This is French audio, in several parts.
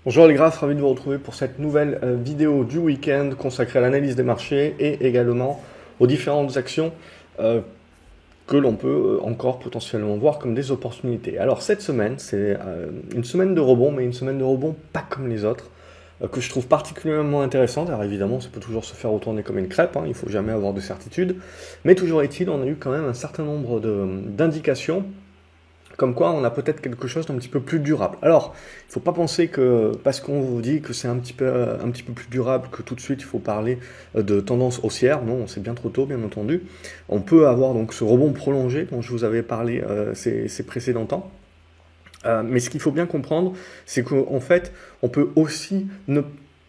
Bonjour les graphes, ravi de vous retrouver pour cette nouvelle vidéo du week-end consacrée à l'analyse des marchés et également aux différentes actions que l'on peut encore potentiellement voir comme des opportunités. Alors cette semaine, c'est une semaine de rebond, mais une semaine de rebond pas comme les autres, que je trouve particulièrement intéressante. Alors évidemment, ça peut toujours se faire retourner comme une crêpe, hein, il ne faut jamais avoir de certitude, mais toujours est-il, on a eu quand même un certain nombre d'indications comme quoi on a peut-être quelque chose d'un petit peu plus durable. Alors, il ne faut pas penser que parce qu'on vous dit que c'est un petit peu plus durable que tout de suite il faut parler de tendance haussière. Non, c'est bien trop tôt, bien entendu. On peut avoir donc ce rebond prolongé dont je vous avais parlé ces précédents temps. Mais ce qu'il faut bien comprendre, c'est qu'en fait, on peut aussi ne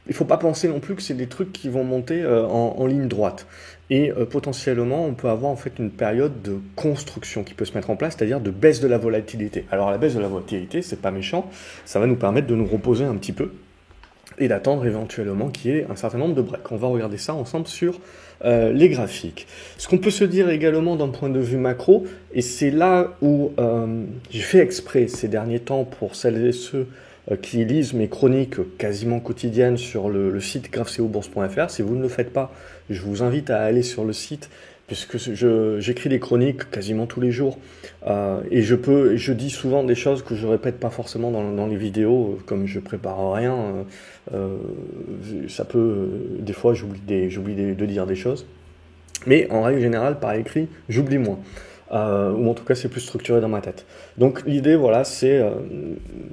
il ne faut pas penser non plus que c'est des trucs qui vont monter en ligne droite. Et potentiellement, on peut avoir en fait une période de construction qui peut se mettre en place, c'est-à-dire de baisse de la volatilité. Alors la baisse de la volatilité, c'est pas méchant, ça va nous permettre de nous reposer un petit peu et d'attendre éventuellement qu'il y ait un certain nombre de breaks. On va regarder ça ensemble sur les graphiques. Ce qu'on peut se dire également d'un point de vue macro, et c'est là où j'ai fait exprès ces derniers temps pour celles et ceux qui lisent mes chroniques quasiment quotidiennes sur le site graphcobourse.fr. Si vous ne le faites pas, je vous invite à aller sur le site puisque j'écris des chroniques quasiment tous les jours et je dis souvent des choses que je répète pas forcément dans les vidéos, comme je prépare rien, ça peut, des fois j'oublie de dire des choses, mais en règle générale par écrit j'oublie moins. Ou en tout cas c'est plus structuré dans ma tête. Donc l'idée, voilà, c'est,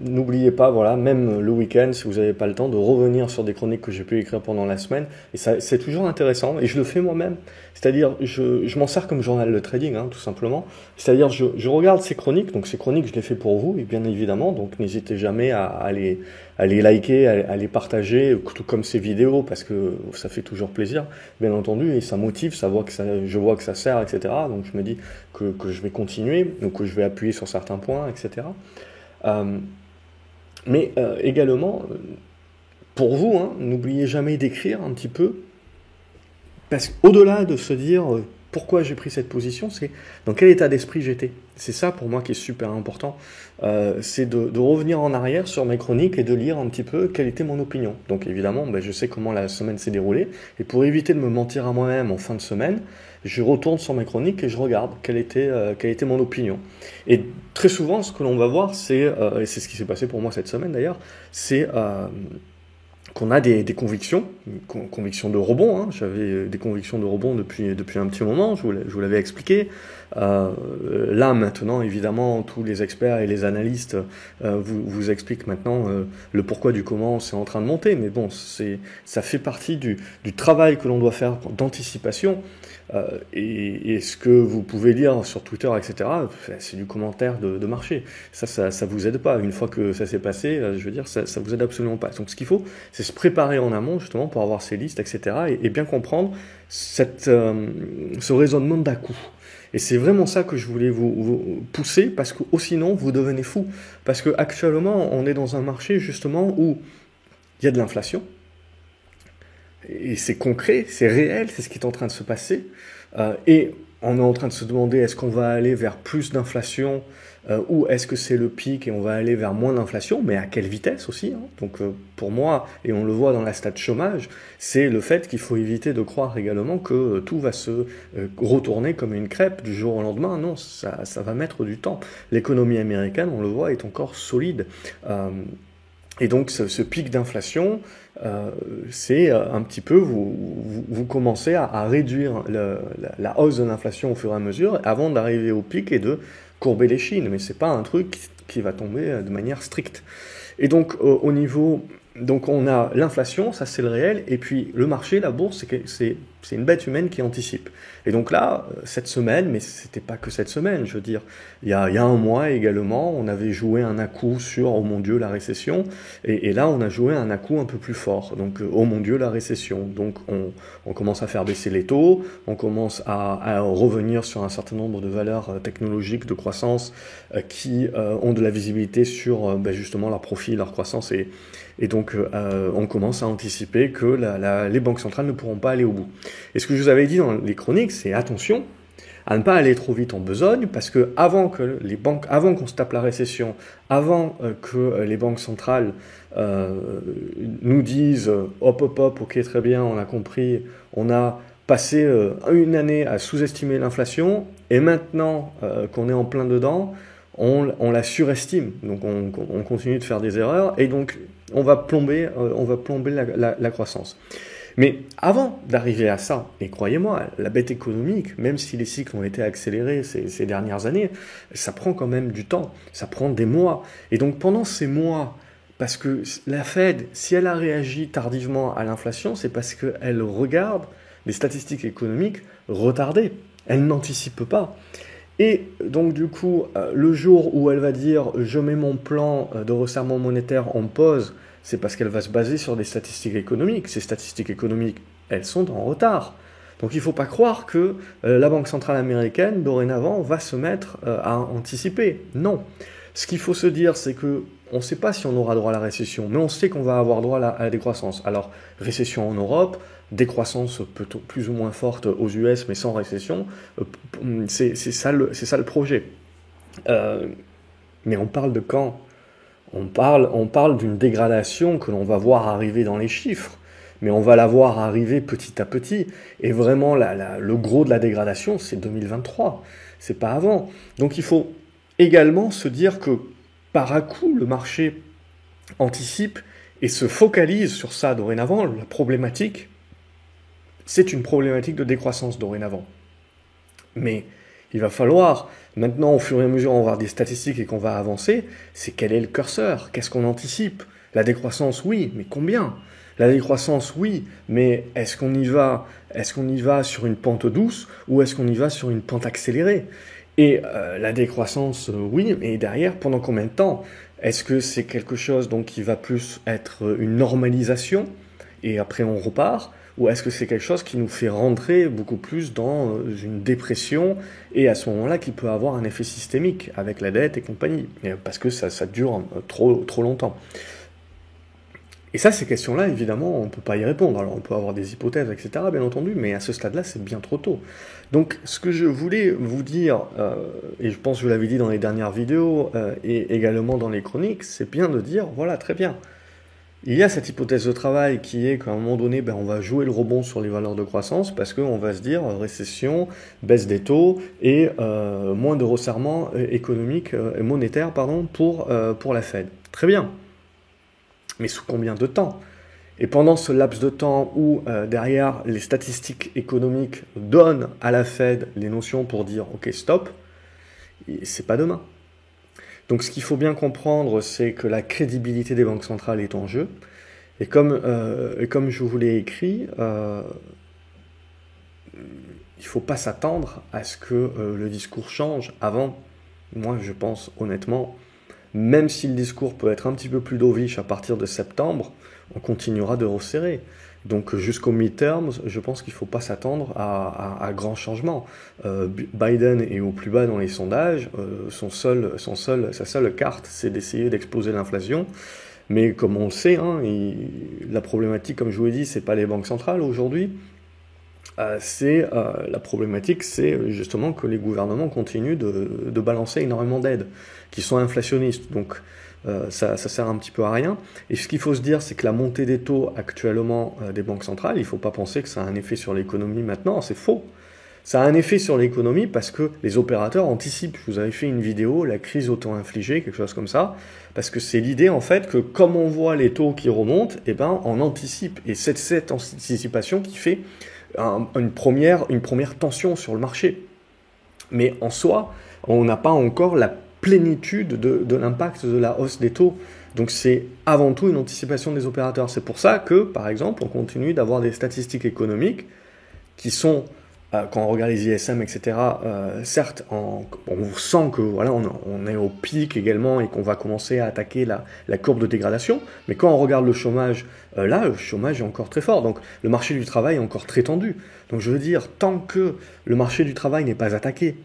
n'oubliez pas, voilà, même le week-end, si vous n'avez pas le temps, de revenir sur des chroniques que j'ai pu écrire pendant la semaine, et ça, c'est toujours intéressant, et je le fais moi-même, c'est-à-dire, je m'en sers comme journal de trading, hein, tout simplement, c'est-à-dire, je regarde ces chroniques, donc ces chroniques, je les fais pour vous, et bien évidemment, donc n'hésitez jamais à les liker, à les partager, tout comme ces vidéos, parce que ça fait toujours plaisir, bien entendu, et ça motive, je vois que ça sert, etc., donc je me dis que je vais continuer, donc que je vais appuyer sur certains points, etc. Mais également, pour vous, hein, n'oubliez jamais d'écrire un petit peu, parce qu'au-delà de se dire pourquoi j'ai pris cette position, c'est dans quel état d'esprit j'étais. C'est ça pour moi qui est super important, c'est de revenir en arrière sur mes chroniques et de lire un petit peu quelle était mon opinion. Donc évidemment, ben, je sais comment la semaine s'est déroulée, et pour éviter de me mentir à moi-même en fin de semaine, je retourne sur mes chroniques et je regarde quelle était mon opinion. Et très souvent, ce que l'on va voir, et c'est ce qui s'est passé pour moi cette semaine d'ailleurs, c'est qu'on a des convictions, convictions de rebond, hein. J'avais des convictions de rebond depuis un petit moment, je vous l'avais expliqué. Là maintenant, évidemment, tous les experts et les analystes vous expliquent maintenant le pourquoi du comment c'est en train de monter, mais bon, ça fait partie du travail que l'on doit faire d'anticipation. Et ce que vous pouvez lire sur Twitter, etc., c'est du commentaire de marché. Ça vous aide pas. Une fois que ça s'est passé, je veux dire, ça vous aide absolument pas. Donc ce qu'il faut, c'est se préparer en amont, justement, pour avoir ces listes, etc., et bien comprendre ce raisonnement d'à-coup. Et c'est vraiment ça que je voulais vous pousser, parce que sinon, vous devenez fou. Parce qu'actuellement, on est dans un marché, justement, où il y a de l'inflation, et c'est concret, c'est réel, c'est ce qui est en train de se passer. Et on est en train de se demander, est-ce qu'on va aller vers plus d'inflation ou est-ce que c'est le pic et on va aller vers moins d'inflation, mais à quelle vitesse aussi, hein. Donc pour moi, et on le voit dans la stat chômage, c'est le fait qu'il faut éviter de croire également que tout va se retourner comme une crêpe du jour au lendemain. Non, ça va mettre du temps. L'économie américaine, on le voit, est encore solide. Et donc ce pic d'inflation, c'est un petit peu, vous commencez à réduire la hausse de l'inflation au fur et à mesure avant d'arriver au pic et de courber les chines. Mais c'est pas un truc qui va tomber de manière stricte. Et donc au niveau... Donc on a l'inflation, ça c'est le réel, et puis le marché, la bourse, c'est une bête humaine qui anticipe. Et donc là, cette semaine, mais c'était pas que cette semaine, je veux dire, il y a un mois également, on avait joué un à-coup sur oh mon Dieu la récession, et là on a joué un à-coup un peu plus fort, donc oh mon Dieu la récession. Donc on commence à faire baisser les taux, on commence à revenir sur un certain nombre de valeurs technologiques de croissance qui ont de la visibilité sur justement leur profit, leur croissance, et donc on commence à anticiper que les banques centrales ne pourront pas aller au bout. Et ce que je vous avais dit dans les chroniques, c'est attention, à ne pas aller trop vite en besogne, parce que avant qu'on se tape la récession, avant que les banques centrales nous disent hop hop hop, ok très bien, on a compris, on a passé une année à sous-estimer l'inflation, et maintenant qu'on est en plein dedans, on la surestime, donc on continue de faire des erreurs, et donc on va plomber la croissance. Mais avant d'arriver à ça, et croyez-moi, la bête économique, même si les cycles ont été accélérés ces dernières années, ça prend quand même du temps, ça prend des mois. Et donc pendant ces mois, parce que la Fed, si elle a réagi tardivement à l'inflation, c'est parce qu'elle regarde les statistiques économiques retardées. Elle n'anticipe pas. Et donc du coup, le jour où elle va dire « je mets mon plan de resserrement monétaire en pause », c'est parce qu'elle va se baser sur des statistiques économiques. Ces statistiques économiques, elles sont en retard. Donc il ne faut pas croire que la Banque centrale américaine, dorénavant, va se mettre à anticiper. Non. Ce qu'il faut se dire, c'est que on ne sait pas si on aura droit à la récession, mais on sait qu'on va avoir droit à la décroissance. Alors, récession en Europe, décroissance plutôt plus ou moins forte aux US, mais sans récession, c'est ça le projet. Mais on parle de quand ? On parle d'une dégradation que l'on va voir arriver dans les chiffres, mais on va la voir arriver petit à petit. Et vraiment, le gros de la dégradation, c'est 2023. C'est pas avant. Donc il faut également se dire que par à coup, le marché anticipe et se focalise sur ça dorénavant. La problématique, c'est une problématique de décroissance dorénavant. Mais il va falloir, maintenant, au fur et à mesure, on va voir des statistiques et qu'on va avancer, c'est quel est le curseur, qu'est-ce qu'on anticipe. La décroissance, oui, mais combien ? La décroissance, oui, mais est-ce qu'on y va sur une pente douce ou est-ce qu'on y va sur une pente accélérée ? Et la décroissance, oui, mais derrière, pendant combien de temps ? Est-ce que c'est quelque chose donc, qui va plus être une normalisation et après on repart ? Ou est-ce que c'est quelque chose qui nous fait rentrer beaucoup plus dans une dépression et à ce moment-là qui peut avoir un effet systémique avec la dette et compagnie, parce que ça dure trop longtemps. Et ça, ces questions-là, évidemment, on ne peut pas y répondre. Alors on peut avoir des hypothèses, etc., bien entendu, mais à ce stade-là, c'est bien trop tôt. Donc ce que je voulais vous dire, et je pense que je l'avais dit dans les dernières vidéos et également dans les chroniques, c'est bien de dire, voilà, très bien. Il y a cette hypothèse de travail qui est qu'à un moment donné, on va jouer le rebond sur les valeurs de croissance parce qu'on va se dire récession, baisse des taux et moins de resserrement économique et monétaire pour la Fed. Très bien. Mais sous combien de temps ? Et pendant ce laps de temps où derrière les statistiques économiques donnent à la Fed les notions pour dire ok stop, c'est pas demain. Donc ce qu'il faut bien comprendre, c'est que la crédibilité des banques centrales est en jeu. Et comme je vous l'ai écrit, il ne faut pas s'attendre à ce que le discours change avant. Moi, je pense honnêtement, même si le discours peut être un petit peu plus dovish à partir de septembre, on continuera de resserrer. Donc jusqu'au midterms, je pense qu'il ne faut pas s'attendre à grands changements. Biden est au plus bas dans les sondages, sa seule carte, c'est d'essayer d'exploser l'inflation. Mais comme on le sait, la problématique, comme je vous l'ai dit, c'est pas les banques centrales aujourd'hui. La problématique, c'est justement que les gouvernements continuent de balancer énormément d'aides, qui sont inflationnistes. Donc ça sert un petit peu à rien. Et ce qu'il faut se dire, c'est que la montée des taux actuellement des banques centrales, il ne faut pas penser que ça a un effet sur l'économie maintenant, c'est faux. Ça a un effet sur l'économie parce que les opérateurs anticipent. Je vous avais fait une vidéo, la crise auto-infligée, quelque chose comme ça, parce que c'est l'idée en fait que comme on voit les taux qui remontent, on anticipe. Et c'est cette anticipation qui fait une première tension sur le marché. Mais en soi, on n'a pas encore la plénitude de l'impact de la hausse des taux. Donc c'est avant tout une anticipation des opérateurs. C'est pour ça que, par exemple, on continue d'avoir des statistiques économiques qui sont, quand on regarde les ISM, etc., certes, on sent que voilà, on est au pic également et qu'on va commencer à attaquer la courbe de dégradation. Mais quand on regarde le chômage, là, le chômage est encore très fort. Donc le marché du travail est encore très tendu. Donc je veux dire, tant que le marché du travail n'est pas attaqué,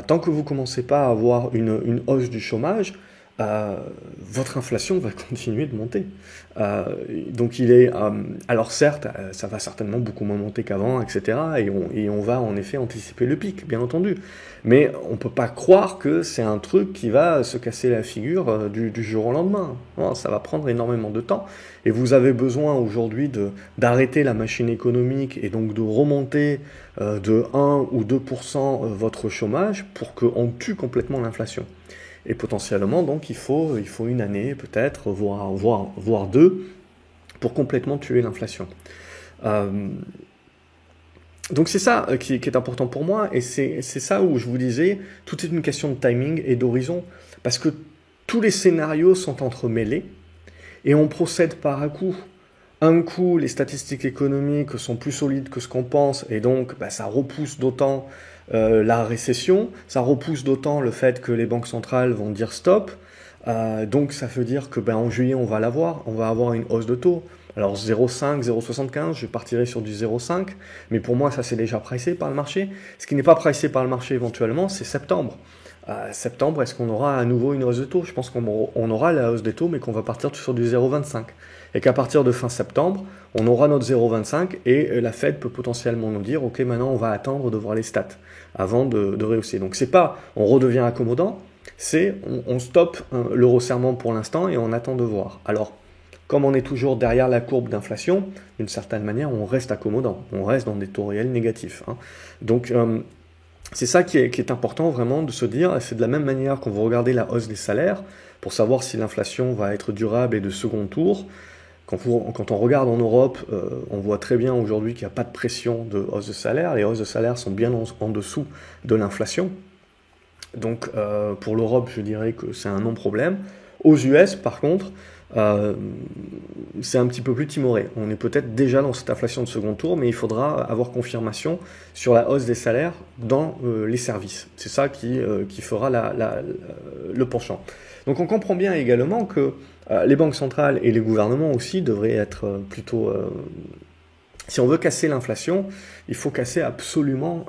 tant que vous ne commencez pas à avoir une hausse du chômage, votre inflation va continuer de monter. Donc il est... alors certes, ça va certainement beaucoup moins monter qu'avant, etc. Et on va en effet anticiper le pic, bien entendu. Mais on ne peut pas croire que c'est un truc qui va se casser la figure du jour au lendemain. Non, ça va prendre énormément de temps. Et vous avez besoin aujourd'hui d'arrêter la machine économique et donc de remonter de 1 ou 2% votre chômage pour qu'on tue complètement l'inflation. Et potentiellement, donc, il faut une année, peut-être, voire deux, pour complètement tuer l'inflation. Donc c'est ça qui est important pour moi, et c'est ça où je vous disais, tout est une question de timing et d'horizon, parce que tous les scénarios sont entremêlés, et on procède par à coup. Un coup, les statistiques économiques sont plus solides que ce qu'on pense, et donc ça repousse d'autant la récession, ça repousse d'autant le fait que les banques centrales vont dire stop, donc ça veut dire que en juillet on va avoir une hausse de taux. Alors 0,5, 0,75, je partirai sur du 0,5, mais pour moi ça c'est déjà pricé par le marché. Ce qui n'est pas pricé par le marché éventuellement, c'est septembre. Septembre, est-ce qu'on aura à nouveau une hausse de taux? Je pense qu'on aura la hausse des taux, mais qu'on va partir sur du 0,25. Et qu'à partir de fin septembre, on aura notre 0,25 et la Fed peut potentiellement nous dire, ok, maintenant on va attendre de voir les stats avant de rehausser. Donc c'est pas on redevient accommodant, c'est on stoppe le resserrement pour l'instant et on attend de voir. Alors, comme on est toujours derrière la courbe d'inflation, d'une certaine manière, on reste accommodant, on reste dans des taux réels négatifs. Donc, c'est ça qui est important vraiment de se dire, et c'est de la même manière qu'on va regarder la hausse des salaires, pour savoir si l'inflation va être durable et de second tour. Quand on regarde en Europe, on voit très bien aujourd'hui qu'il n'y a pas de pression de hausse de salaire. Les hausses de salaire sont bien en dessous de l'inflation. Donc pour l'Europe, je dirais que c'est un non-problème. Aux US, par contre, c'est un petit peu plus timoré. On est peut-être déjà dans cette inflation de second tour, mais il faudra avoir confirmation sur la hausse des salaires dans les services. C'est ça qui fera le penchant. Donc on comprend bien également que les banques centrales et les gouvernements aussi devraient être plutôt... si on veut casser l'inflation, il faut casser absolument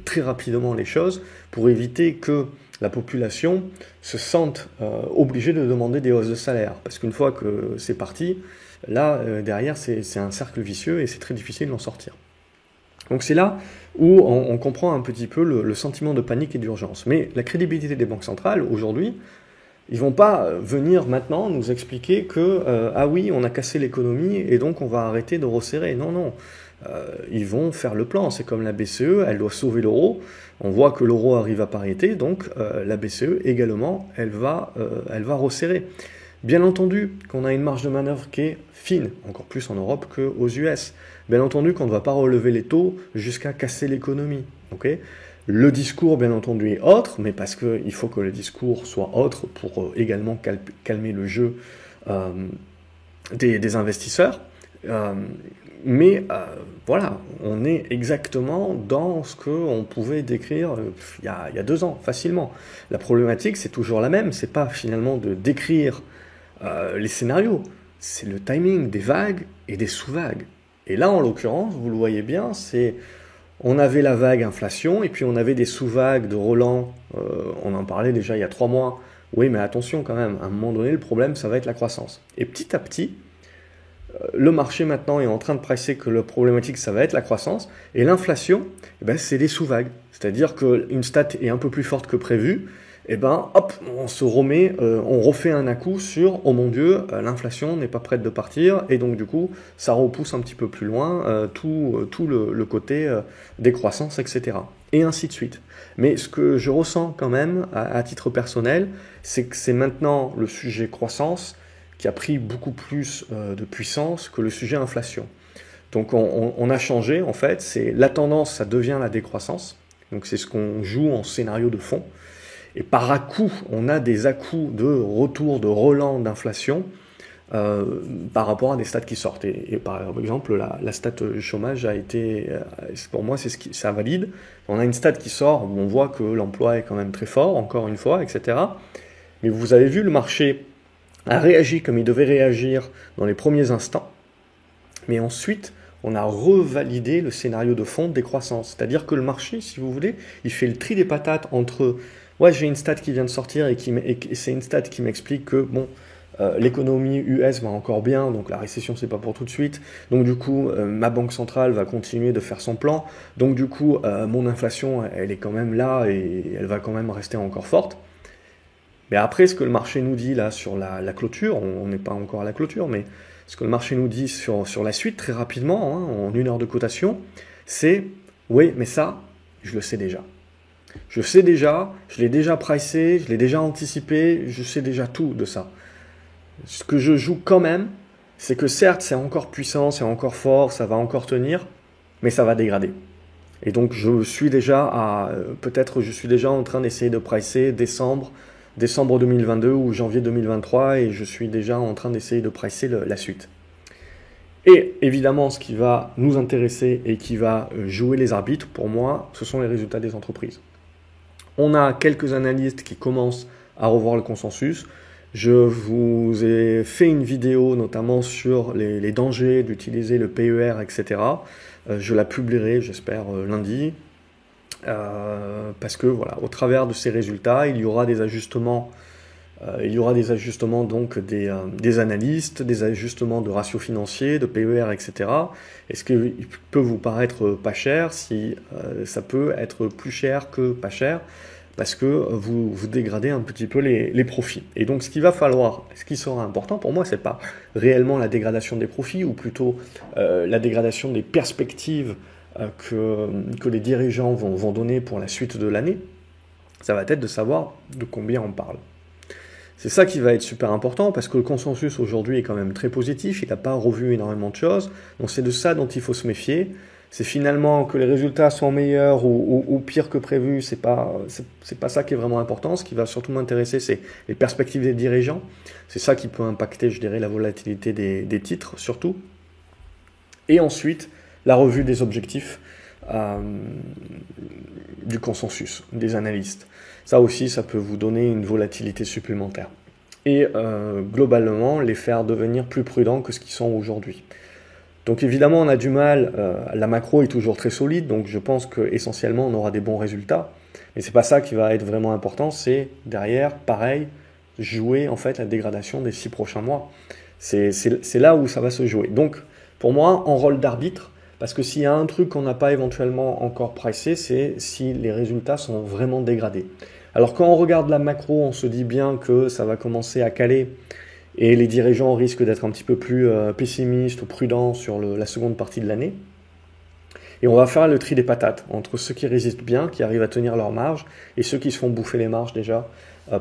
très rapidement les choses pour éviter que la population se sente obligée de demander des hausses de salaire. Parce qu'une fois que c'est parti, là, derrière, c'est un cercle vicieux et c'est très difficile d'en sortir. Donc c'est là où on comprend un petit peu le sentiment de panique et d'urgence. Mais la crédibilité des banques centrales, aujourd'hui, ils vont pas venir maintenant nous expliquer que ah oui, on a cassé l'économie et donc on va arrêter de resserrer. Non, non. Ils vont faire le plan. C'est comme la BCE, elle doit sauver l'euro. On voit que l'euro arrive à parité, donc la BCE également, elle va resserrer. Bien entendu qu'on a une marge de manœuvre qui est fine, encore plus en Europe qu'aux US. Bien entendu qu'on ne va pas relever les taux jusqu'à casser l'économie. Okay, le discours, bien entendu, est autre, mais parce qu'il faut que le discours soit autre pour également calmer le jeu des investisseurs. Mais voilà, on est exactement dans ce qu'on pouvait décrire il y a 2 ans, facilement. La problématique, c'est toujours la même, c'est pas finalement de décrire les scénarios, c'est le timing des vagues et des sous-vagues. Et là, en l'occurrence, vous le voyez bien, on avait la vague inflation, et puis on avait des sous-vagues de relents, on en parlait déjà il y a 3 mois. Oui, mais attention quand même, à un moment donné, le problème, ça va être la croissance. Et petit à petit, le marché maintenant est en train de presser que le problématique, ça va être la croissance, et l'inflation, c'est des sous-vagues. C'est-à-dire qu'une stat est un peu plus forte que prévu, hop, on se remet, on refait un à-coup sur « Oh mon Dieu, l'inflation n'est pas prête de partir » et donc du coup, ça repousse un petit peu plus loin tout le côté décroissance, etc. Et ainsi de suite. Mais ce que je ressens quand même, à titre personnel, c'est que c'est maintenant le sujet croissance qui a pris beaucoup plus de puissance que le sujet inflation. Donc on a changé, en fait, c'est la tendance, ça devient la décroissance. Donc c'est ce qu'on joue en scénario de fond. Et par à-coup, on a des à-coups de retour, de relance d'inflation par rapport à des stats qui sortent. Et par exemple, la stat chômage a été, pour moi, ça valide. On a une stat qui sort où on voit que l'emploi est quand même très fort, encore une fois, etc. Mais vous avez vu, le marché a réagi comme il devait réagir dans les premiers instants. Mais ensuite, on a revalidé le scénario de fond de décroissance. C'est-à-dire que le marché, si vous voulez, il fait le tri des patates entre Ouais, j'ai une stat qui vient de sortir et c'est une stat qui m'explique que bon, l'économie US va encore bien, donc la récession c'est pas pour tout de suite. Donc du coup, ma banque centrale va continuer de faire son plan. Donc du coup, mon inflation, elle est quand même là et elle va quand même rester encore forte. Mais après, ce que le marché nous dit là sur la clôture, on n'est pas encore à la clôture, mais ce que le marché nous dit sur la suite très rapidement, hein, en 1 heure de cotation, c'est oui, mais ça, je le sais déjà. Je sais déjà, je l'ai déjà pricé, je l'ai déjà anticipé, je sais déjà tout de ça. Ce que je joue quand même, c'est que certes, c'est encore puissant, c'est encore fort, ça va encore tenir, mais ça va dégrader. Et donc, je suis déjà peut-être je suis déjà en train d'essayer de pricer décembre 2022 ou janvier 2023, et je suis déjà en train d'essayer de pricer la suite. Et évidemment, ce qui va nous intéresser et qui va jouer les arbitres, pour moi, ce sont les résultats des entreprises. On a quelques analystes qui commencent à revoir le consensus. Je vous ai fait une vidéo notamment sur les dangers d'utiliser le PER, etc. Je la publierai, j'espère, lundi. Parce que voilà, au travers de ces résultats, il y aura des ajustements. Donc des analystes, des ajustements de ratios financiers, de PER, etc. Est-ce qu'il peut vous paraître pas cher si ça peut être plus cher que pas cher parce que vous dégradez un petit peu les profits. Et donc ce qui sera important pour moi, c'est pas réellement la dégradation des profits ou plutôt la dégradation des perspectives que les dirigeants vont donner pour la suite de l'année. Ça va être de savoir de combien on parle. C'est ça qui va être super important parce que le consensus aujourd'hui est quand même très positif, il n'a pas revu énormément de choses, donc c'est de ça dont il faut se méfier. C'est finalement que les résultats sont meilleurs ou pires que prévu, c'est pas ça qui est vraiment important. Ce qui va surtout m'intéresser, c'est les perspectives des dirigeants. C'est ça qui peut impacter, je dirais, la volatilité des titres surtout. Et ensuite, la revue des objectifs du consensus, des analystes. Ça aussi, ça peut vous donner une volatilité supplémentaire. Et globalement, les faire devenir plus prudents que ce qu'ils sont aujourd'hui. Donc évidemment, on a du mal, la macro est toujours très solide, donc je pense qu'essentiellement, on aura des bons résultats. Mais c'est pas ça qui va être vraiment important, c'est derrière, pareil, jouer en fait la dégradation des 6 prochains mois. C'est là où ça va se jouer. Donc, pour moi, en rôle d'arbitre, parce que s'il y a un truc qu'on n'a pas éventuellement encore pricé, c'est si les résultats sont vraiment dégradés. Alors quand on regarde la macro, on se dit bien que ça va commencer à caler et les dirigeants risquent d'être un petit peu plus pessimistes ou prudents sur la seconde partie de l'année. Et on va faire le tri des patates entre ceux qui résistent bien, qui arrivent à tenir leur marge, et ceux qui se font bouffer les marges déjà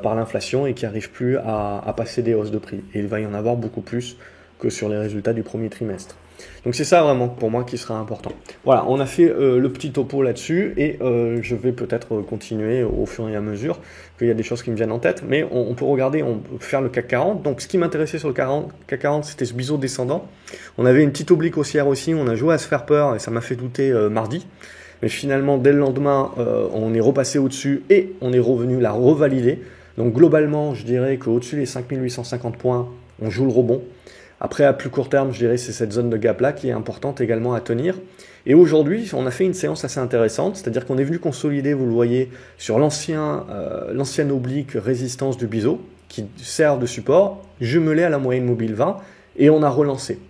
par l'inflation et qui n'arrivent plus à passer des hausses de prix. Et il va y en avoir beaucoup plus que sur les résultats du premier trimestre. Donc c'est ça vraiment pour moi qui sera important. Voilà, on a fait le petit topo là-dessus et je vais peut-être continuer au fur et à mesure qu'il y a des choses qui me viennent en tête, mais on peut regarder, on peut faire le CAC 40. Donc ce qui m'intéressait sur le CAC 40, c'était ce biseau descendant. On avait une petite oblique haussière aussi, on a joué à se faire peur et ça m'a fait douter mardi. Mais finalement, dès le lendemain, on est repassé au-dessus et on est revenu la revalider. Donc globalement, je dirais qu'au-dessus des 5850 points, on joue le rebond. Après, à plus court terme, je dirais c'est cette zone de gap-là qui est importante également à tenir. Et aujourd'hui, on a fait une séance assez intéressante, c'est-à-dire qu'on est venu consolider, vous le voyez, sur l'ancienne oblique résistance du biseau, qui sert de support, jumelé à la moyenne mobile 20, et on a relancé.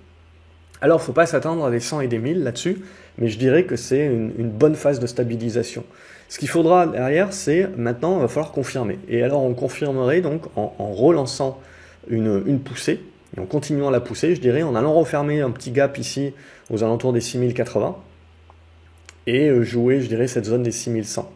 Alors, il ne faut pas s'attendre à des 100 et des 1000 là-dessus, mais je dirais que c'est une bonne phase de stabilisation. Ce qu'il faudra derrière, c'est maintenant, il va falloir confirmer. Et alors, on confirmerait donc en relançant une poussée, et en continuant à la pousser, je dirais, en allant refermer un petit gap ici aux alentours des 6080 et jouer, je dirais, cette zone des 6100.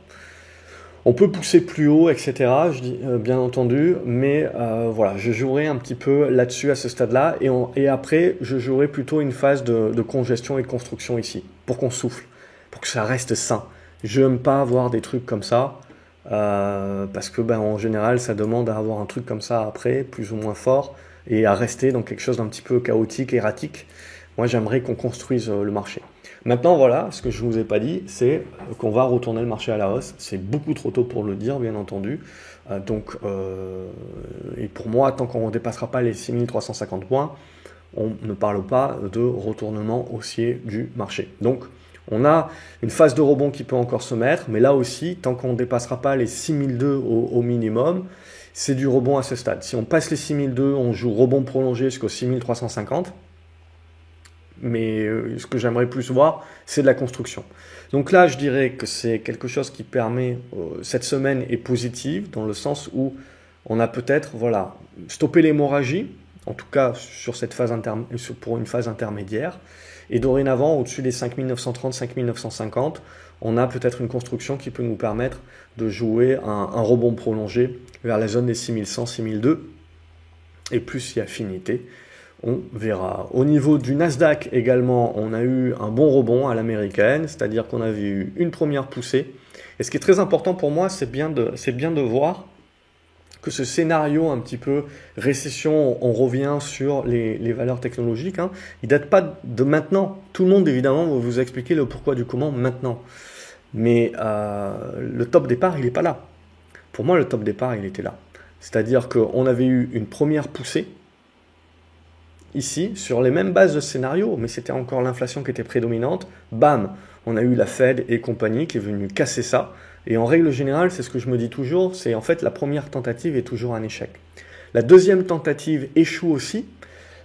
On peut pousser plus haut, etc., je dis, bien entendu, mais voilà, je jouerai un petit peu là-dessus à ce stade-là et après, je jouerai plutôt une phase de congestion et de construction ici, pour qu'on souffle, pour que ça reste sain. Je n'aime pas avoir des trucs comme ça, parce que en général, ça demande à avoir un truc comme ça après, plus ou moins fort, et à rester dans quelque chose d'un petit peu chaotique, erratique. Moi, j'aimerais qu'on construise le marché. Maintenant, voilà, ce que je ne vous ai pas dit, c'est qu'on va retourner le marché à la hausse. C'est beaucoup trop tôt pour le dire, bien entendu. Et pour moi, tant qu'on ne dépassera pas les 6350 points, on ne parle pas de retournement haussier du marché. Donc, On a une phase de rebond qui peut encore se mettre, mais là aussi, tant qu'on ne dépassera pas les 6002 au minimum, c'est du rebond à ce stade. Si on passe les 6002, on joue rebond prolongé jusqu'au 6350. Mais ce que j'aimerais plus voir, c'est de la construction. Donc là, je dirais que c'est quelque chose qui permet, cette semaine est positive, dans le sens où on a peut-être stoppé l'hémorragie, en tout cas sur cette phase pour une phase intermédiaire, et dorénavant, au-dessus des 5930, 5950, on a peut-être une construction qui peut nous permettre de jouer un rebond prolongé vers la zone des 6100, 6002, et plus il y a affinité. On verra. Au niveau du Nasdaq également, on a eu un bon rebond à l'américaine, c'est-à-dire qu'on avait eu une première poussée. Et ce qui est très important pour moi, c'est bien de voir que ce scénario un petit peu récession, on revient sur les valeurs technologiques, hein, il ne date pas de maintenant. Tout le monde, évidemment, va vous expliquer le pourquoi du comment maintenant. Mais le top départ, il n'est pas là. Pour moi, le top départ, il était là. C'est-à-dire qu'on avait eu une première poussée, ici, sur les mêmes bases de scénario, mais c'était encore l'inflation qui était prédominante. Bam, on a eu la Fed et compagnie qui est venue casser ça. Et en règle générale, c'est ce que je me dis toujours, c'est en fait la première tentative est toujours un échec. La deuxième tentative échoue aussi,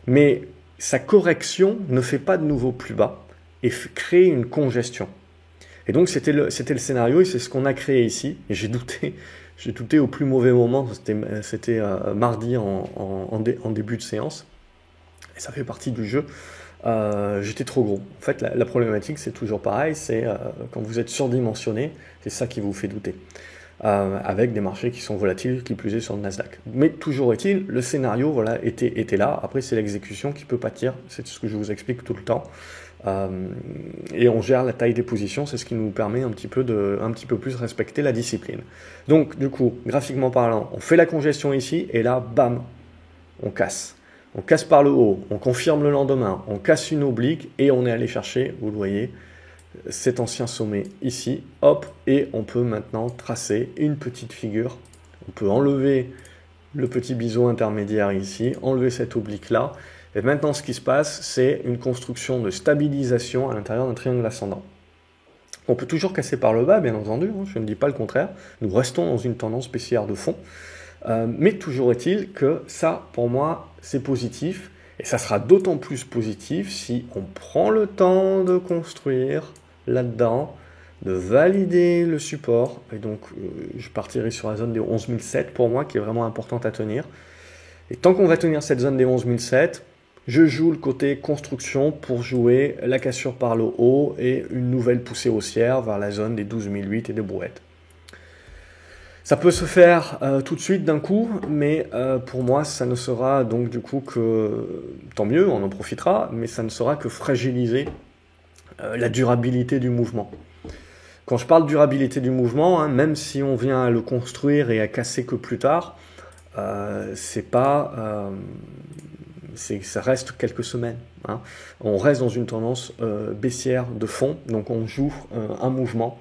mais sa correction ne fait pas de nouveau plus bas et crée une congestion. Et donc c'était le scénario et c'est ce qu'on a créé ici. Et j'ai douté au plus mauvais moment, c'était mardi en début de séance. Et ça fait partie du jeu. J'étais trop gros. En fait, la problématique, c'est toujours pareil, c'est quand vous êtes surdimensionné, c'est ça qui vous fait douter. Avec des marchés qui sont volatiles, qui plus est sur le Nasdaq. Mais toujours est-il, le scénario était là. Après, c'est l'exécution qui peut pâtir. C'est ce que je vous explique tout le temps. Et on gère la taille des positions, c'est ce qui nous permet un petit peu plus respecter la discipline. Donc, du coup, graphiquement parlant, on fait la congestion ici, et là, bam, on casse. On casse par le haut, on confirme le lendemain, on casse une oblique et on est allé chercher, vous le voyez, cet ancien sommet ici, hop, et on peut maintenant tracer une petite figure. On peut enlever le petit biseau intermédiaire ici, enlever cette oblique là, et maintenant ce qui se passe, c'est une construction de stabilisation à l'intérieur d'un triangle ascendant. On peut toujours casser par le bas, bien entendu, hein, je ne dis pas le contraire, nous restons dans une tendance baissière de fond. Mais toujours est-il que ça, pour moi, c'est positif. Et ça sera d'autant plus positif si on prend le temps de construire là-dedans, de valider le support. Et donc, je partirai sur la zone des 11007 pour moi, qui est vraiment importante à tenir. Et tant qu'on va tenir cette zone des 11007, je joue le côté construction pour jouer la cassure par le haut et une nouvelle poussée haussière vers la zone des 12008 et des brouettes. Ça peut se faire tout de suite d'un coup, mais pour moi, ça ne sera donc du coup que, tant mieux, on en profitera, mais ça ne sera que fragiliser la durabilité du mouvement. Quand je parle de durabilité du mouvement, hein, même si on vient à le construire et à casser que plus tard, ça reste quelques semaines. Hein. On reste dans une tendance baissière de fond, donc on joue un mouvement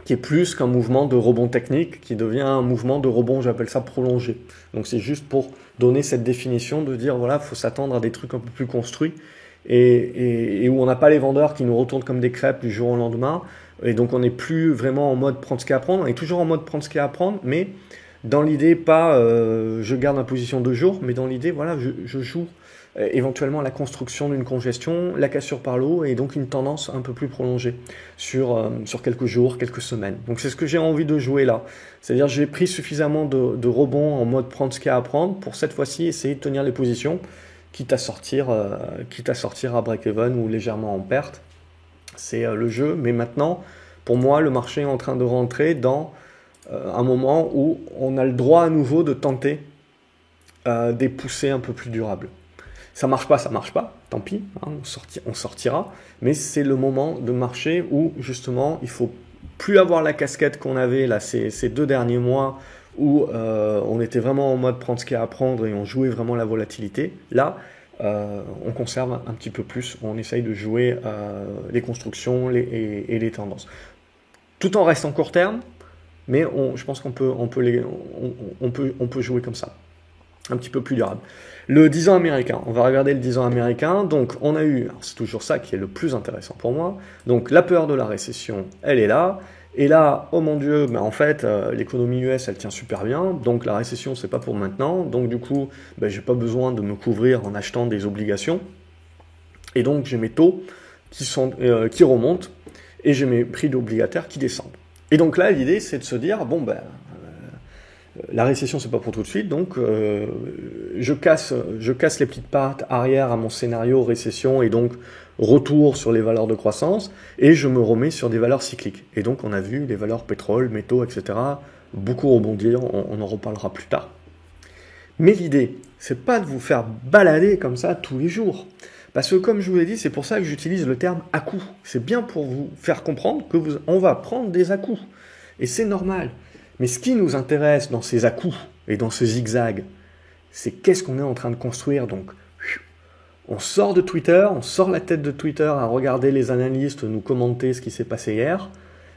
qui est plus qu'un mouvement de rebond technique, qui devient un mouvement de rebond, j'appelle ça prolongé. Donc c'est juste pour donner cette définition de dire, voilà, il faut s'attendre à des trucs un peu plus construits, et où on n'a pas les vendeurs qui nous retournent comme des crêpes du jour au lendemain, et donc on n'est plus vraiment en mode prendre ce qu'il y a à prendre, on est toujours en mode prendre ce qu'il y a à prendre, mais dans l'idée, pas je garde ma position 2 jours, mais dans l'idée, voilà, je joue éventuellement la construction d'une congestion, la cassure par l'eau et donc une tendance un peu plus prolongée sur quelques jours, quelques semaines. Donc c'est ce que j'ai envie de jouer là. C'est-à-dire j'ai pris suffisamment de rebonds en mode prendre ce qu'il y a à prendre pour cette fois-ci essayer de tenir les positions, quitte à sortir à break-even ou légèrement en perte. C'est le jeu, mais maintenant, pour moi, le marché est en train de rentrer dans un moment où on a le droit à nouveau de tenter des poussées un peu plus durables. Ça marche pas, tant pis, hein, on sortira, mais c'est le moment de marché où justement il faut plus avoir la casquette qu'on avait là ces 2 derniers mois où on était vraiment en mode prendre ce qu'il y a à prendre et on jouait vraiment la volatilité. Là, on conserve un petit peu plus, on essaye de jouer les constructions et les tendances. Tout en restant court terme, mais je pense qu'on peut jouer comme ça. un petit peu plus durable. Le 10 ans américain, on va regarder le 10 ans américain. Donc on a eu, c'est toujours ça qui est le plus intéressant pour moi, donc la peur de la récession, elle est là. Et là, oh mon Dieu, ben en fait, l'économie US, elle tient super bien, donc la récession, c'est pas pour maintenant. Donc du coup, ben, j'ai pas besoin de me couvrir en achetant des obligations. Et donc j'ai mes taux qui remontent et j'ai mes prix d'obligataires qui descendent. Et donc là, l'idée, c'est de se dire, bon ben, la récession, c'est pas pour tout de suite, donc je casse les petites pattes arrière à mon scénario récession et donc retour sur les valeurs de croissance, et je me remets sur des valeurs cycliques. Et donc on a vu les valeurs pétrole, métaux, etc. beaucoup rebondir, on en reparlera plus tard. Mais l'idée, c'est pas de vous faire balader comme ça tous les jours. Parce que comme je vous l'ai dit, c'est pour ça que j'utilise le terme à-coup. C'est bien pour vous faire comprendre que on va prendre des à-coups. Et c'est normal. Mais ce qui nous intéresse dans ces à-coups et dans ce zigzag, c'est qu'est-ce qu'on est en train de construire. Donc, on sort de Twitter, on sort la tête de Twitter à regarder les analystes nous commenter ce qui s'est passé hier,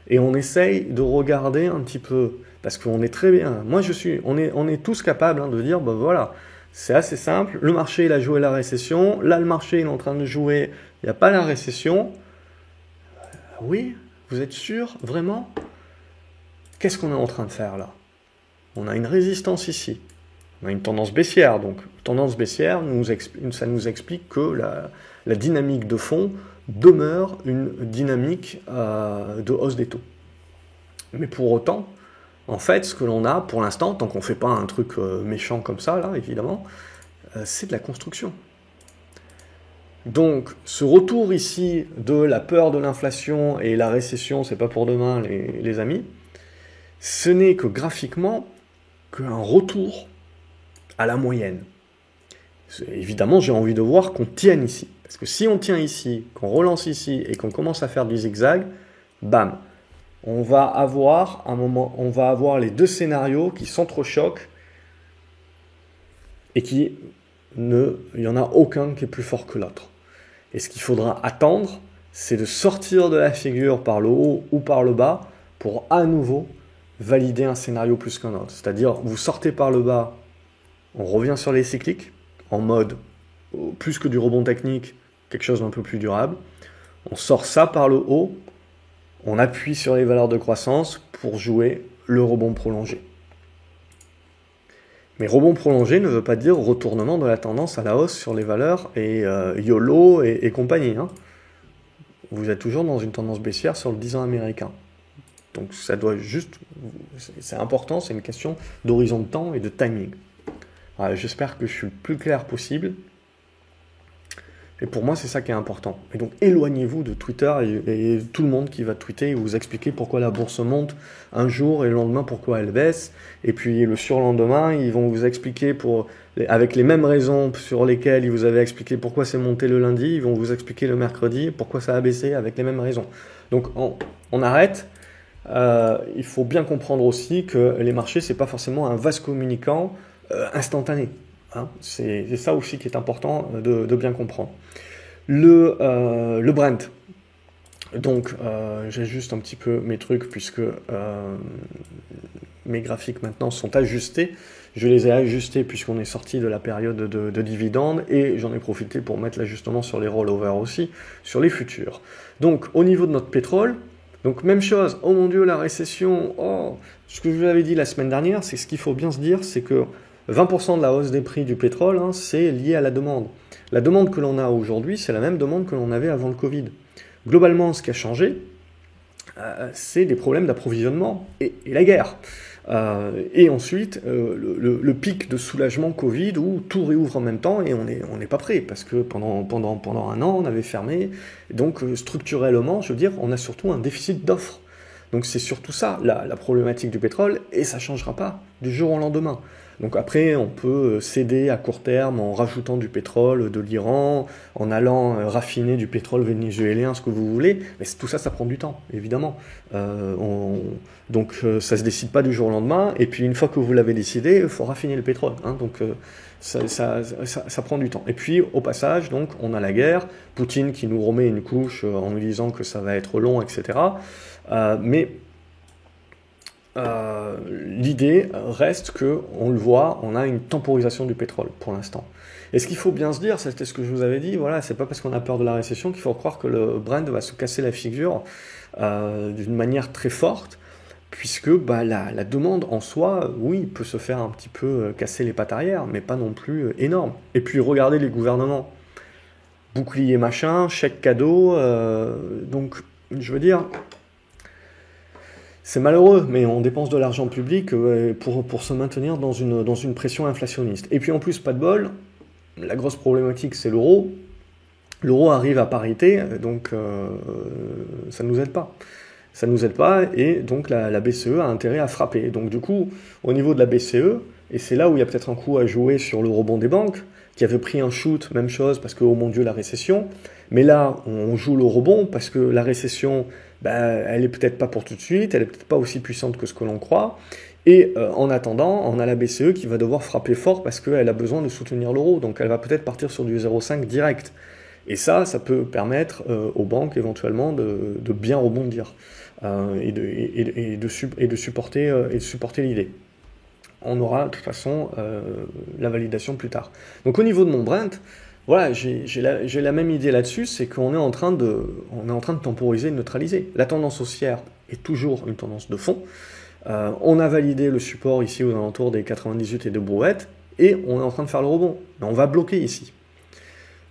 et on essaye de regarder un petit peu, parce qu'on est très bien. Moi, on est tous capables de dire, ben voilà, c'est assez simple. Le marché, il a joué la récession. Là, le marché, il est en train de jouer. Il n'y a pas la récession. Oui, vous êtes sûr, vraiment? Qu'est-ce qu'on est en train de faire là? On a une résistance ici. On a une tendance baissière. Donc, tendance baissière, ça nous explique que la dynamique de fond demeure une dynamique de hausse des taux. Mais pour autant, en fait, ce que l'on a pour l'instant, tant qu'on ne fait pas un truc méchant comme ça, là, évidemment, c'est de la construction. Donc, ce retour ici de la peur de l'inflation et la récession, c'est pas pour demain, les amis, ce n'est que graphiquement qu'un retour à la moyenne. Évidemment, j'ai envie de voir qu'on tienne ici. Parce que si on tient ici, qu'on relance ici et qu'on commence à faire du zigzag, bam, on va avoir les deux scénarios qui s'entrechoquent et il n'y en a aucun qui est plus fort que l'autre. Et ce qu'il faudra attendre, c'est de sortir de la figure par le haut ou par le bas pour à nouveau valider un scénario plus qu'un autre. C'est-à-dire, vous sortez par le bas, on revient sur les cycliques, en mode plus que du rebond technique, quelque chose d'un peu plus durable. On sort ça par le haut, on appuie sur les valeurs de croissance pour jouer le rebond prolongé. Mais rebond prolongé ne veut pas dire retournement de la tendance à la hausse sur les valeurs et YOLO et compagnie. Vous êtes toujours dans une tendance baissière sur le 10 ans américain. Donc ça doit juste... C'est important, c'est une question d'horizon de temps et de timing. J'espère que je suis le plus clair possible. Et pour moi, c'est ça qui est important. Et donc, éloignez-vous de Twitter et tout le monde qui va tweeter et vous expliquer pourquoi la bourse monte un jour et le lendemain pourquoi elle baisse. Et puis le surlendemain, ils vont vous expliquer avec les mêmes raisons sur lesquelles ils vous avaient expliqué pourquoi c'est monté le lundi, ils vont vous expliquer le mercredi pourquoi ça a baissé avec les mêmes raisons. Donc, on arrête. Il faut bien comprendre aussi que les marchés, c'est pas forcément un vase communicant instantané. C'est ça aussi qui est important de bien comprendre. Le Brent. Donc, j'ajuste un petit peu mes trucs puisque mes graphiques maintenant sont ajustés. Je les ai ajustés puisqu'on est sorti de la période de dividendes et j'en ai profité pour mettre l'ajustement sur les rollovers aussi, sur les futurs. Donc, au niveau de notre pétrole, donc même chose, oh mon Dieu, la récession, ce que je vous avais dit la semaine dernière, c'est ce qu'il faut bien se dire, c'est que 20% de la hausse des prix du pétrole, c'est lié à la demande. La demande que l'on a aujourd'hui, c'est la même demande que l'on avait avant le Covid. Globalement, ce qui a changé, c'est des problèmes d'approvisionnement et la guerre. Et ensuite, le pic de soulagement Covid où tout réouvre en même temps et on n'est pas prêt parce que pendant un an, on avait fermé. Donc, structurellement, je veux dire, on a surtout un déficit d'offres. Donc, c'est surtout ça, la problématique du pétrole et ça ne changera pas du jour au lendemain. Donc après, on peut céder à court terme en rajoutant du pétrole de l'Iran, en allant raffiner du pétrole vénézuélien, ce que vous voulez, mais tout ça, ça prend du temps, évidemment. Donc ça se décide pas du jour au lendemain, et puis une fois que vous l'avez décidé, il faut raffiner le pétrole. Donc ça prend du temps. Et puis au passage, donc on a la guerre, Poutine qui nous remet une couche en nous disant que ça va être long, etc. Mais l'idée reste que, on le voit, on a une temporisation du pétrole pour l'instant. Et ce qu'il faut bien se dire, c'était ce que je vous avais dit, voilà, c'est pas parce qu'on a peur de la récession qu'il faut croire que le Brent va se casser la figure d'une manière très forte, puisque bah, la demande en soi, oui, peut se faire un petit peu casser les pattes arrière, mais pas non plus énorme. Et puis regardez les gouvernements, bouclier machin, chèque cadeau, donc je veux dire, c'est malheureux, mais on dépense de l'argent public pour se maintenir dans une pression inflationniste. Et puis en plus, pas de bol, la grosse problématique c'est l'euro. L'euro arrive à parité, donc ça ne nous aide pas. Ça ne nous aide pas, et donc la BCE a intérêt à frapper. Donc du coup, au niveau de la BCE, et c'est là où il y a peut-être un coup à jouer sur le rebond des banques, qui avait pris un shoot, même chose, parce que, oh mon Dieu, la récession. Mais là, on joue le rebond, parce que la récession, bah, elle est peut-être pas pour tout de suite, elle est peut-être pas aussi puissante que ce que l'on croit. Et en attendant, on a la BCE qui va devoir frapper fort, parce qu'elle a besoin de soutenir l'euro. Donc elle va peut-être partir sur du 0,5 direct. Et ça peut permettre aux banques éventuellement de bien rebondir et de supporter l'idée. On aura de toute façon la validation plus tard. Donc au niveau de mon Brent, voilà, j'ai la même idée là-dessus, c'est qu'on est en train de temporiser, de neutraliser. La tendance haussière est toujours une tendance de fond. On a validé le support ici aux alentours des 98 et de brouettes, et on est en train de faire le rebond. Mais on va bloquer ici.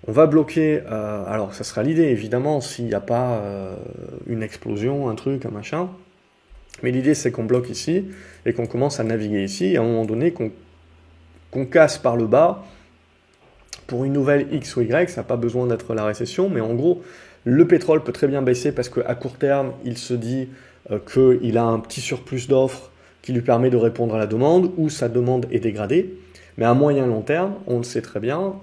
On va bloquer, alors ça sera l'idée évidemment s'il n'y a pas une explosion, un truc, un machin, mais l'idée c'est qu'on bloque ici et qu'on commence à naviguer ici, et à un moment donné qu'on casse par le bas pour une nouvelle X ou Y, ça n'a pas besoin d'être la récession, mais en gros, le pétrole peut très bien baisser parce qu'à court terme, il se dit qu'il a un petit surplus d'offres qui lui permet de répondre à la demande, ou sa demande est dégradée. Mais à moyen long terme, on le sait très bien,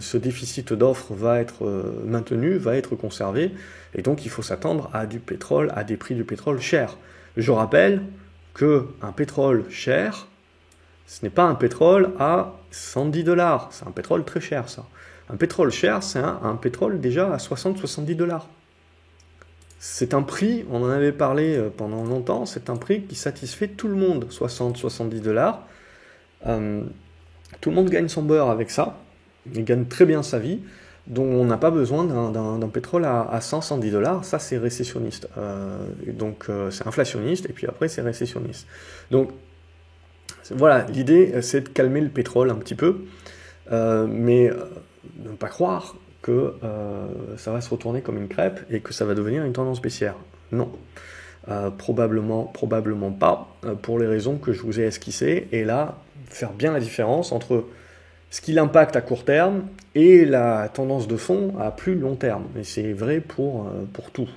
ce déficit d'offres va être maintenu, va être conservé, et donc il faut s'attendre à du pétrole, à des prix du pétrole chers. Je rappelle qu'un pétrole cher, ce n'est pas un pétrole à 110 $, c'est un pétrole très cher ça. Un pétrole cher, c'est un pétrole déjà à 60-70 $. C'est un prix, on en avait parlé pendant longtemps, c'est un prix qui satisfait tout le monde, 60-70 $. Tout le monde gagne son beurre avec ça, il gagne très bien sa vie, donc on n'a pas besoin d'un pétrole à 100-110 $, ça c'est récessionniste. Donc c'est inflationniste, et puis après c'est récessionniste. Donc voilà, l'idée c'est de calmer le pétrole un petit peu, mais de ne pas croire que ça va se retourner comme une crêpe et que ça va devenir une tendance baissière. Non. Probablement pas, pour les raisons que je vous ai esquissées, et là, faire bien la différence entre ce qui l'impacte à court terme et la tendance de fond à plus long terme, et c'est vrai pour tout.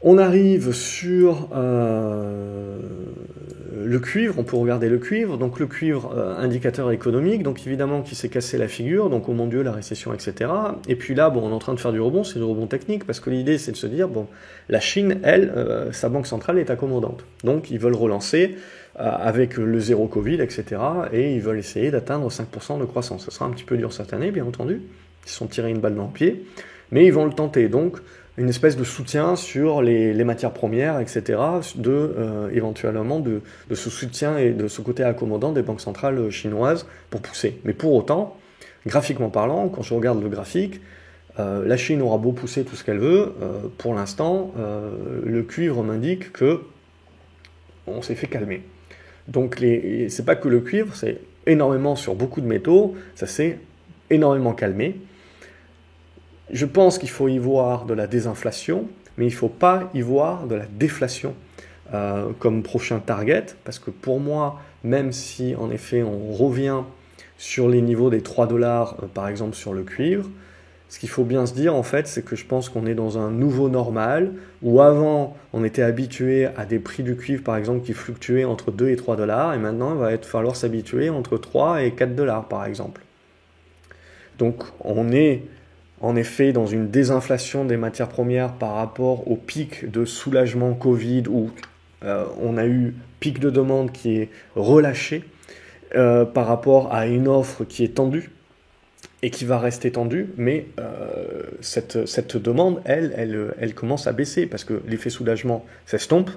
On arrive sur le cuivre, on peut regarder le cuivre, donc le cuivre indicateur économique, donc évidemment qui s'est cassé la figure, donc oh mon Dieu la récession, etc. Et puis là, bon, on est en train de faire du rebond, c'est du rebond technique, parce que l'idée c'est de se dire, bon, la Chine, elle, sa banque centrale est accommodante, donc ils veulent relancer avec le zéro Covid, etc. Et ils veulent essayer d'atteindre 5% de croissance. Ce sera un petit peu dur cette année, bien entendu, ils se sont tirés une balle dans le pied, mais ils vont le tenter, donc une espèce de soutien sur les matières premières, etc., éventuellement de ce soutien et de ce côté accommodant des banques centrales chinoises pour pousser. Mais pour autant, graphiquement parlant, quand je regarde le graphique, la Chine aura beau pousser tout ce qu'elle veut, pour l'instant, le cuivre m'indique que on s'est fait calmer. Donc c'est pas que le cuivre, c'est énormément sur beaucoup de métaux, ça s'est énormément calmé. Je pense qu'il faut y voir de la désinflation, mais il ne faut pas y voir de la déflation comme prochain target, parce que pour moi, même si en effet on revient sur les niveaux des 3 $, par exemple sur le cuivre, ce qu'il faut bien se dire en fait, c'est que je pense qu'on est dans un nouveau normal, où avant on était habitué à des prix du cuivre par exemple qui fluctuaient entre 2 et 3 $, et maintenant il va falloir s'habituer entre 3 et 4 $ par exemple. Donc on est en effet dans une désinflation des matières premières par rapport au pic de soulagement Covid, où on a eu pic de demande qui est relâché par rapport à une offre qui est tendue et qui va rester tendue, mais cette demande, elle commence à baisser parce que l'effet soulagement s'estompe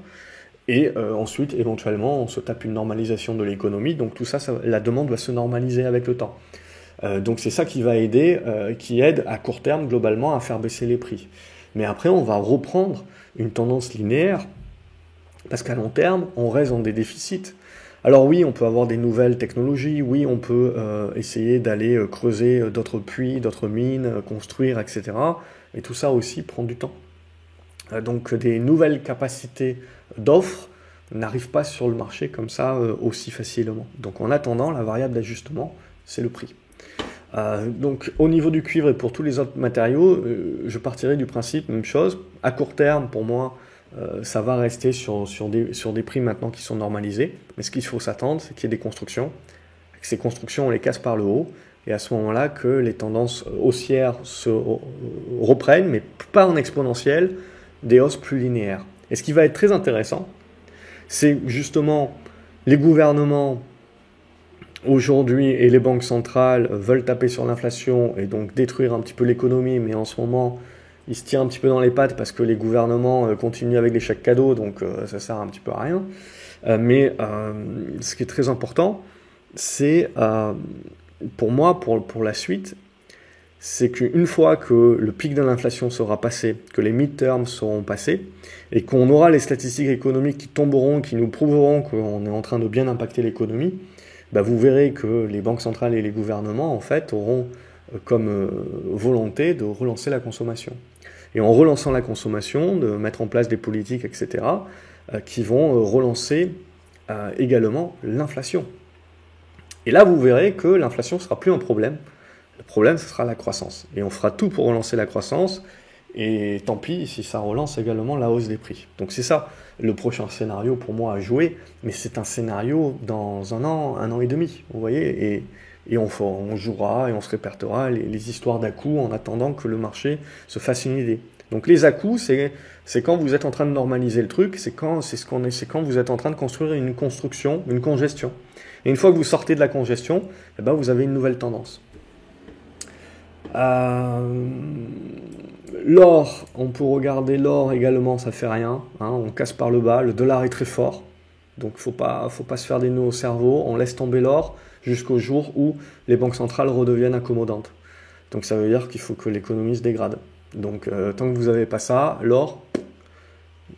Et ensuite, éventuellement, on se tape une normalisation de l'économie. Donc tout ça, la demande va se normaliser avec le temps. Donc c'est ça qui va aider, qui aide à court terme globalement à faire baisser les prix. Mais après, on va reprendre une tendance linéaire, parce qu'à long terme, on reste dans des déficits. Alors oui, on peut avoir des nouvelles technologies, oui, on peut essayer d'aller creuser d'autres puits, d'autres mines, construire, etc. Mais tout ça aussi prend du temps. Donc des nouvelles capacités d'offres n'arrivent pas sur le marché comme ça aussi facilement. Donc en attendant, la variable d'ajustement, c'est le prix. Donc au niveau du cuivre et pour tous les autres matériaux, je partirai du principe, même chose. À court terme, pour moi, ça va rester sur des prix maintenant qui sont normalisés. Mais ce qu'il faut s'attendre, c'est qu'il y ait des constructions. Que ces constructions, on les casse par le haut. Et à ce moment-là, que les tendances haussières se reprennent, mais pas en exponentielle, des hausses plus linéaires. Et ce qui va être très intéressant, c'est justement les gouvernements aujourd'hui et les banques centrales veulent taper sur l'inflation et donc détruire un petit peu l'économie, mais en ce moment, ils se tirent un petit peu dans les pattes parce que les gouvernements continuent avec les chèques cadeaux, donc ça sert un petit peu à rien. Mais ce qui est très important, c'est pour moi, pour la suite, c'est qu'une fois que le pic de l'inflation sera passé, que les mid-terms seront passés, et qu'on aura les statistiques économiques qui tomberont, qui nous prouveront qu'on est en train de bien impacter l'économie, bah vous verrez que les banques centrales et les gouvernements, en fait, auront comme volonté de relancer la consommation. Et en relançant la consommation, de mettre en place des politiques, etc., qui vont relancer également l'inflation. Et là, vous verrez que l'inflation ne sera plus un problème. Le problème, ce sera la croissance. Et on fera tout pour relancer la croissance. Et tant pis si ça relance également la hausse des prix. Donc c'est ça le prochain scénario pour moi à jouer. Mais c'est un scénario dans un an et demi. Vous voyez, et on jouera et on se répétera les histoires d'à-coups en attendant que le marché se fasse une idée. Donc les à-coups, c'est quand vous êtes en train de normaliser le truc, c'est quand vous êtes en train de construire une construction, une congestion. Et une fois que vous sortez de la congestion, eh ben vous avez une nouvelle tendance. L'or, on peut regarder l'or également, ça fait rien, hein, on casse par le bas, le dollar est très fort, donc faut pas se faire des nœuds au cerveau, on laisse tomber l'or jusqu'au jour où les banques centrales redeviennent accommodantes. Donc ça veut dire qu'il faut que l'économie se dégrade. Donc tant que vous n'avez pas ça, l'or,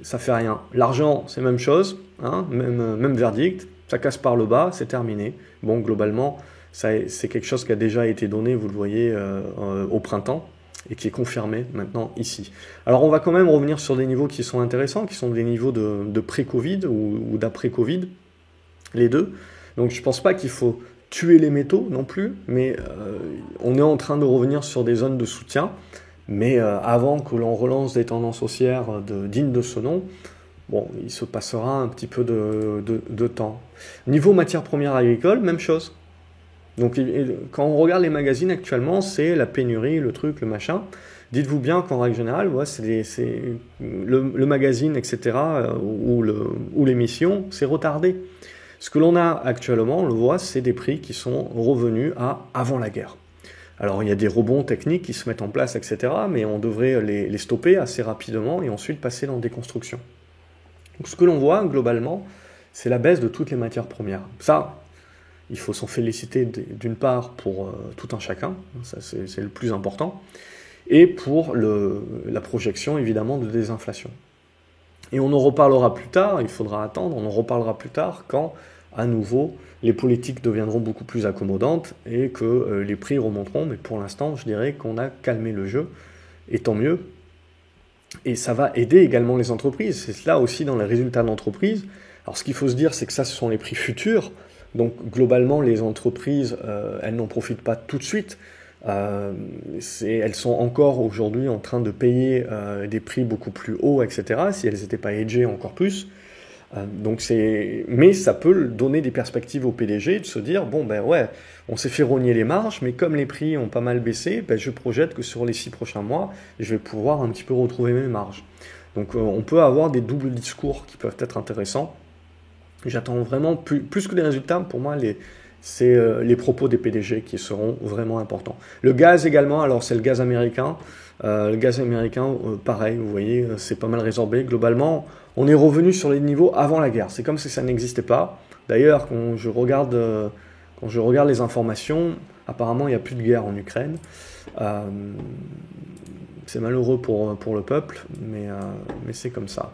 ça fait rien. L'argent, c'est la même chose, hein, même verdict, ça casse par le bas, c'est terminé. Bon, globalement, c'est quelque chose qui a déjà été donné, vous le voyez, au printemps, et qui est confirmé maintenant ici. Alors on va quand même revenir sur des niveaux qui sont intéressants, qui sont des niveaux de pré-Covid ou d'après-Covid, les deux. Donc je ne pense pas qu'il faut tuer les métaux non plus, mais on est en train de revenir sur des zones de soutien. Mais avant que l'on relance des tendances haussières dignes de ce nom, bon, il se passera un petit peu de temps. Niveau matières premières agricoles, même chose. Donc quand on regarde les magazines actuellement, c'est la pénurie, le truc, le machin. Dites-vous bien qu'en règle générale, ouais, c'est le magazine, etc., ou l'émission, c'est retardé. Ce que l'on a actuellement, on le voit, c'est des prix qui sont revenus à avant la guerre. Alors il y a des rebonds techniques qui se mettent en place, etc., mais on devrait les stopper assez rapidement et ensuite passer dans des constructions. Donc ce que l'on voit globalement, c'est la baisse de toutes les matières premières. Ça, il faut s'en féliciter d'une part pour tout un chacun, ça c'est le plus important, et pour la projection évidemment de désinflation. Et on en reparlera plus tard, il faudra attendre, on en reparlera plus tard quand, à nouveau, les politiques deviendront beaucoup plus accommodantes et que les prix remonteront, mais pour l'instant, je dirais qu'on a calmé le jeu, et tant mieux. Et ça va aider également les entreprises, c'est cela aussi dans les résultats d'entreprise. Alors ce qu'il faut se dire, c'est que ça, ce sont les prix futurs, donc globalement, les entreprises, elles n'en profitent pas tout de suite. Elles sont encore aujourd'hui en train de payer des prix beaucoup plus hauts, etc., si elles n'étaient pas hedgées encore plus. Mais ça peut donner des perspectives au PDG de se dire, bon ben ouais, on s'est fait rogner les marges, mais comme les prix ont pas mal baissé, ben je projette que sur les 6 prochains mois, je vais pouvoir un petit peu retrouver mes marges. Donc on peut avoir des doubles discours qui peuvent être intéressants. J'attends vraiment, plus que les résultats, pour moi, c'est les propos des PDG qui seront vraiment importants. Le gaz également, alors c'est le gaz américain. Pareil, vous voyez, c'est pas mal résorbé. Globalement, on est revenu sur les niveaux avant la guerre. C'est comme si ça n'existait pas. D'ailleurs, quand je regarde les informations, apparemment, il n'y a plus de guerre en Ukraine. C'est malheureux pour le peuple, mais c'est comme ça.